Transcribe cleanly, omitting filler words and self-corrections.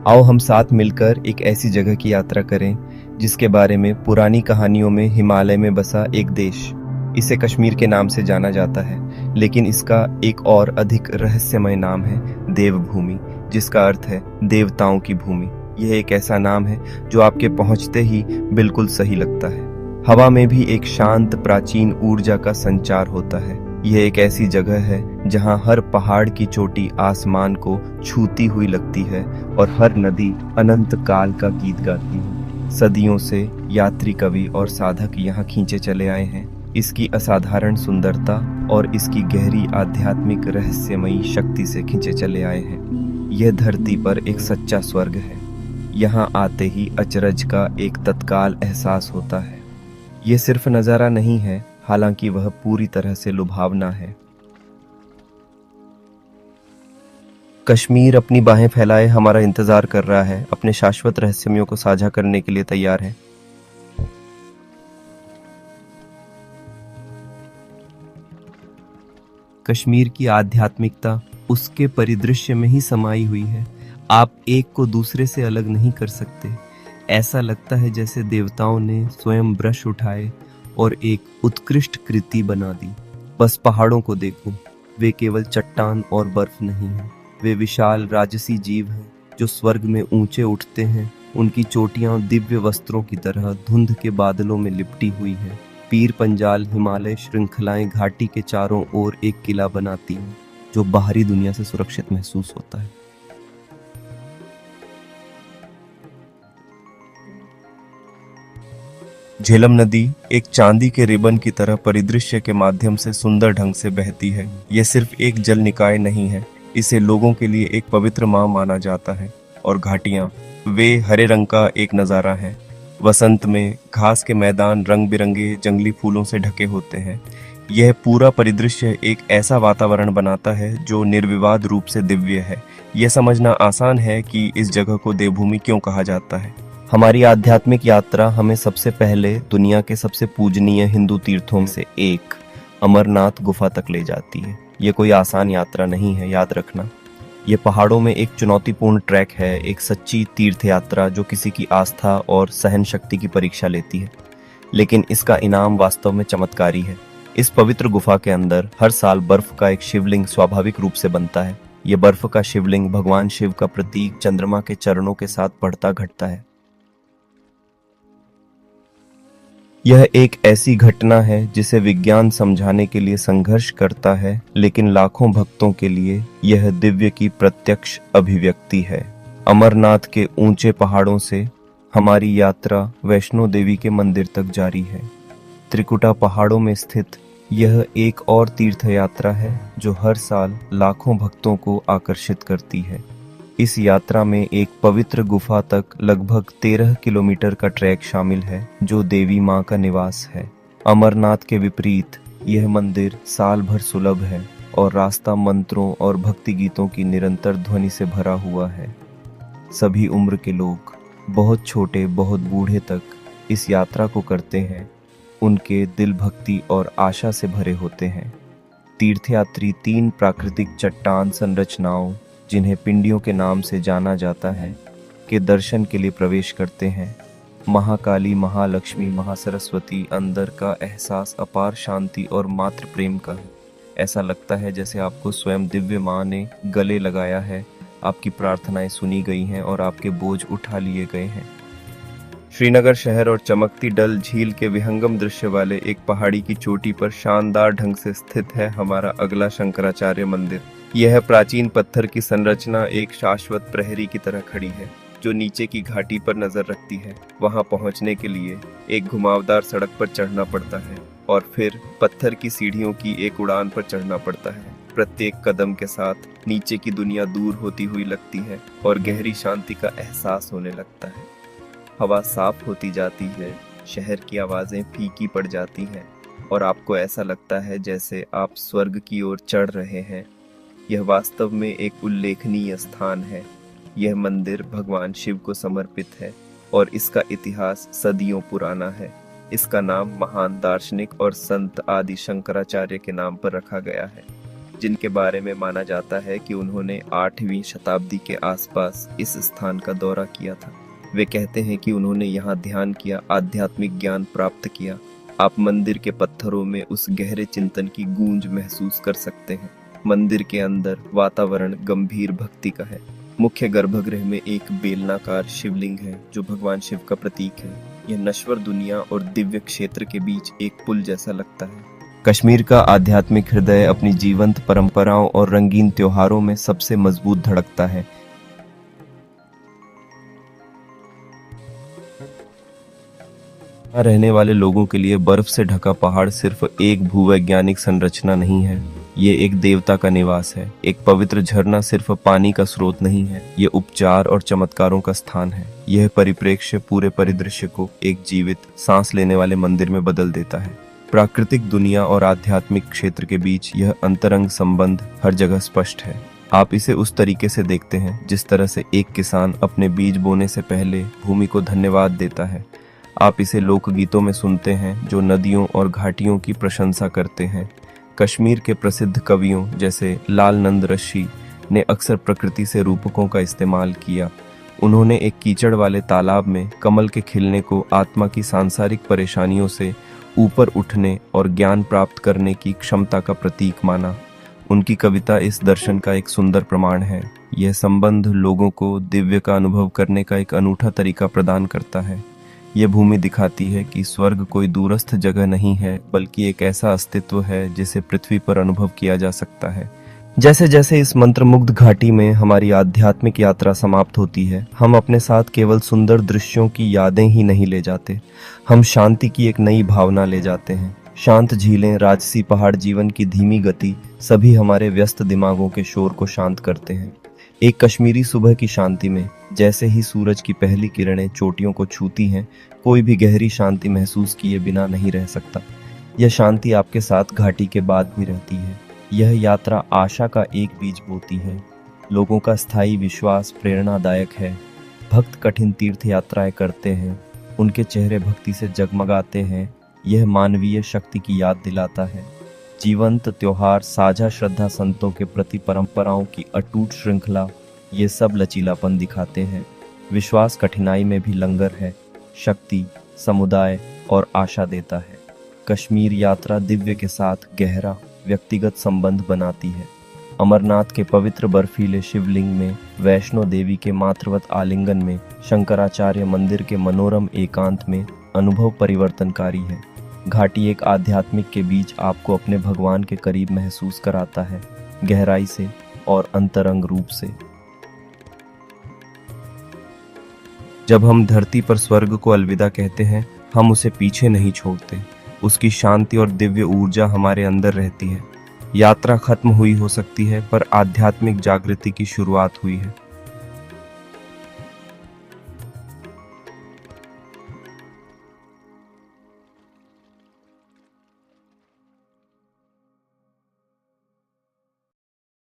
आओ हम साथ मिलकर एक ऐसी जगह की यात्रा करें जिसके बारे में पुरानी कहानियों में हिमालय में बसा एक देश। इसे कश्मीर के नाम से जाना जाता है, लेकिन इसका एक और अधिक रहस्यमय नाम है देवभूमि, जिसका अर्थ है देवताओं की भूमि। यह एक ऐसा नाम है जो आपके पहुंचते ही बिल्कुल सही लगता है। हवा में भी एक शांत प्राचीन ऊर्जा का संचार होता है। यह एक ऐसी जगह है जहां हर पहाड़ की चोटी आसमान को छूती हुई लगती है और हर नदी अनंत काल का गीत गाती है। सदियों से यात्री, कवि और साधक यहाँ खींचे चले आए हैं। इसकी असाधारण सुंदरता और इसकी गहरी आध्यात्मिक रहस्यमयी शक्ति से खींचे चले आए हैं। यह धरती पर एक सच्चा स्वर्ग है। यहाँ आते ही अचरज का एक तत्काल एहसास होता है। यह सिर्फ नज़ारा नहीं है, हालांकि वह पूरी तरह से लुभावना है। कश्मीर अपनी बाहें फैलाए हमारा इंतजार कर रहा है, अपने शाश्वत रहस्यों को साझा करने के लिए तैयार है। कश्मीर की आध्यात्मिकता उसके परिदृश्य में ही समाई हुई है। आप एक को दूसरे से अलग नहीं कर सकते। ऐसा लगता है जैसे देवताओं ने स्वयं ब्रश उठाए और एक उत्कृष्ट कृति बना दी। बस पहाड़ों को देखो, वे केवल चट्टान और बर्फ नहीं हैं, वे विशाल राजसी जीव हैं जो स्वर्ग में ऊंचे उठते हैं। उनकी चोटियां दिव्य वस्त्रों की तरह धुंध के बादलों में लिपटी हुई हैं। पीर पंजाल हिमालय श्रृंखलाएं घाटी के चारों ओर एक किला बनाती हैं जो बाहरी दुनिया से सुरक्षित महसूस होता है। झेलम नदी एक चांदी के रिबन की तरह परिदृश्य के माध्यम से सुंदर ढंग से बहती है। यह सिर्फ एक जल निकाय नहीं है, इसे लोगों के लिए एक पवित्र मां माना जाता है। और घाटियां, वे हरे रंग का एक नज़ारा है। वसंत में घास के मैदान रंग बिरंगे जंगली फूलों से ढके होते हैं। यह पूरा परिदृश्य एक ऐसा वातावरण बनाता है जो निर्विवाद रूप से दिव्य है। यह समझना आसान है कि इस जगह को देवभूमि क्यों कहा जाता है। हमारी आध्यात्मिक यात्रा हमें सबसे पहले दुनिया के सबसे पूजनीय हिंदू तीर्थों से एक अमरनाथ गुफा तक ले जाती है। ये कोई आसान यात्रा नहीं है, याद रखना। ये पहाड़ों में एक चुनौतीपूर्ण ट्रैक है, एक सच्ची तीर्थ यात्रा जो किसी की आस्था और सहन शक्ति की परीक्षा लेती है, लेकिन इसका इनाम वास्तव में चमत्कारी है। इस पवित्र गुफा के अंदर हर साल बर्फ का एक शिवलिंग स्वाभाविक रूप से बनता है। यह बर्फ का शिवलिंग भगवान शिव का प्रतीक चंद्रमा के चरणों के साथ बढ़ता घटता है। यह एक ऐसी घटना है जिसे विज्ञान समझाने के लिए संघर्ष करता है, लेकिन लाखों भक्तों के लिए यह दिव्य की प्रत्यक्ष अभिव्यक्ति है। अमरनाथ के ऊंचे पहाड़ों से हमारी यात्रा वैष्णो देवी के मंदिर तक जारी है। त्रिकुटा पहाड़ों में स्थित यह एक और तीर्थ यात्रा है जो हर साल लाखों भक्तों को आकर्षित करती है। इस यात्रा में एक पवित्र गुफा तक लगभग 13 किलोमीटर का ट्रैक शामिल है जो देवी मां का निवास है। अमरनाथ के विपरीत यह मंदिर साल भर सुलभ है और रास्ता मंत्रों और भक्ति गीतों की निरंतर ध्वनि से भरा हुआ है। सभी उम्र के लोग, बहुत छोटे बहुत बूढ़े तक इस यात्रा को करते हैं। उनके दिल भक्ति और आशा से भरे होते हैं। तीर्थयात्री 3 प्राकृतिक चट्टान संरचनाओं, जिन्हें पिंडियों के नाम से जाना जाता है, के दर्शन के लिए प्रवेश करते हैं। महाकाली, महालक्ष्मी, महासरस्वती, अंदर का एहसास अपार शांति और मातृ प्रेम का है। ऐसा लगता है जैसे आपको स्वयं दिव्य मां ने गले लगाया है, आपकी प्रार्थनाएं सुनी गई हैं और आपके बोझ उठा लिए गए हैं। श्रीनगर शहर और चमकती डल झील के विहंगम दृश्य वाले एक पहाड़ी की चोटी पर शानदार ढंग से स्थित है हमारा अगला शंकराचार्य मंदिर। यह प्राचीन पत्थर की संरचना एक शाश्वत प्रहरी की तरह खड़ी है जो नीचे की घाटी पर नजर रखती है। वहां पहुंचने के लिए एक घुमावदार सड़क पर चढ़ना पड़ता है और फिर पत्थर की सीढ़ियों की एक उड़ान पर चढ़ना पड़ता है। प्रत्येक कदम के साथ नीचे की दुनिया दूर होती हुई लगती है और गहरी शांति का एहसास होने लगता है। हवा साफ होती जाती है, शहर की आवाजें फीकी पड़ जाती हैं और आपको ऐसा लगता है जैसे आप स्वर्ग की ओर चढ़ रहे हैं। यह वास्तव में एक उल्लेखनीय स्थान है। यह मंदिर भगवान शिव को समर्पित है और इसका इतिहास सदियों पुराना है। इसका नाम महान दार्शनिक और संत आदि शंकराचार्य के नाम पर रखा गया है। जिनके बारे में माना जाता है कि उन्होंने 8वीं शताब्दी के आसपास इस स्थान का दौरा किया था। वे कहते हैं कि उन्होंने यहाँ ध्यान किया, आध्यात्मिक ज्ञान प्राप्त किया। आप मंदिर के पत्थरों में उस गहरे चिंतन की गूंज महसूस कर सकते हैं। मंदिर के अंदर वातावरण गंभीर भक्ति का है। मुख्य गर्भगृह में एक बेलनाकार शिवलिंग है जो भगवान शिव का प्रतीक है। यह नश्वर दुनिया और दिव्य क्षेत्र के बीच एक पुल जैसा लगता है। कश्मीर का आध्यात्मिक हृदय अपनी जीवंत परंपराओं और रंगीन त्योहारों में सबसे मजबूत धड़कता है। यहाँ रहने वाले लोगों के लिए बर्फ से ढका पहाड़ सिर्फ एक भूवैज्ञानिक संरचना नहीं है, ये एक देवता का निवास है। एक पवित्र झरना सिर्फ पानी का स्रोत नहीं है, ये उपचार और चमत्कारों का स्थान है। यह परिप्रेक्ष्य पूरे परिदृश्य को एक जीवित, सांस लेने वाले मंदिर में बदल देता है। प्राकृतिक दुनिया और आध्यात्मिक क्षेत्र के बीच यह अंतरंग संबंध हर जगह स्पष्ट है। आप इसे उस तरीके से देखते हैं जिस तरह से एक किसान अपने बीज बोने से पहले भूमि को धन्यवाद देता है। आप इसे लोकगीतों में सुनते हैं जो नदियों और घाटियों की प्रशंसा करते हैं। कश्मीर के प्रसिद्ध कवियों जैसे लाल नंद ऋषि ने अक्सर प्रकृति से रूपकों का इस्तेमाल किया। उन्होंने एक कीचड़ वाले तालाब में कमल के खिलने को आत्मा की सांसारिक परेशानियों से ऊपर उठने और ज्ञान प्राप्त करने की क्षमता का प्रतीक माना। उनकी कविता इस दर्शन का एक सुंदर प्रमाण है। यह संबंध लोगों को दिव्य का अनुभव करने का एक अनूठा तरीका प्रदान करता है। यह भूमि दिखाती है कि स्वर्ग कोई दूरस्थ जगह नहीं है, बल्कि एक ऐसा अस्तित्व है जिसे पृथ्वी पर अनुभव किया जा सकता है। जैसे जैसे इस मंत्रमुग्ध घाटी में हमारी आध्यात्मिक यात्रा समाप्त होती है, हम अपने साथ केवल सुंदर दृश्यों की यादें ही नहीं ले जाते, हम शांति की एक नई भावना ले जाते हैं। शांत झीलें, राजसी पहाड़, जीवन की धीमी गति, सभी हमारे व्यस्त दिमागों के शोर को शांत करते हैं। एक कश्मीरी सुबह की शांति में जैसे ही सूरज की पहली किरणें चोटियों को छूती हैं, कोई भी गहरी शांति महसूस किए बिना नहीं रह सकता। यह शांति आपके साथ घाटी के बाद भी रहती है। यह यात्रा आशा का एक बीज बोती है। लोगों का स्थायी विश्वास प्रेरणादायक है। भक्त कठिन तीर्थ यात्राएं करते हैं, उनके चेहरे भक्ति से जगमगाते हैं। यह मानवीय शक्ति की याद दिलाता है। जीवंत त्योहार, साझा श्रद्धा, संतों के प्रति परंपराओं की अटूट श्रृंखला, ये सब लचीलापन दिखाते हैं। विश्वास कठिनाई में भी लंगर है, शक्ति, समुदाय और आशा देता है। कश्मीर यात्रा दिव्य के साथ गहरा व्यक्तिगत संबंध बनाती है। अमरनाथ के पवित्र बर्फीले शिवलिंग में, वैष्णो देवी के मातृवत आलिंगन में, शंकराचार्य मंदिर के मनोरम एकांत में अनुभव परिवर्तनकारी है। घाटी एक आध्यात्मिक के बीच आपको अपने भगवान के करीब महसूस कराता है, गहराई से और अंतरंग रूप से। जब हम धरती पर स्वर्ग को अलविदा कहते हैं, हम उसे पीछे नहीं छोड़ते। उसकी शांति और दिव्य ऊर्जा हमारे अंदर रहती है। यात्रा खत्म हुई हो सकती है, पर आध्यात्मिक जागृति की शुरुआत हुई है।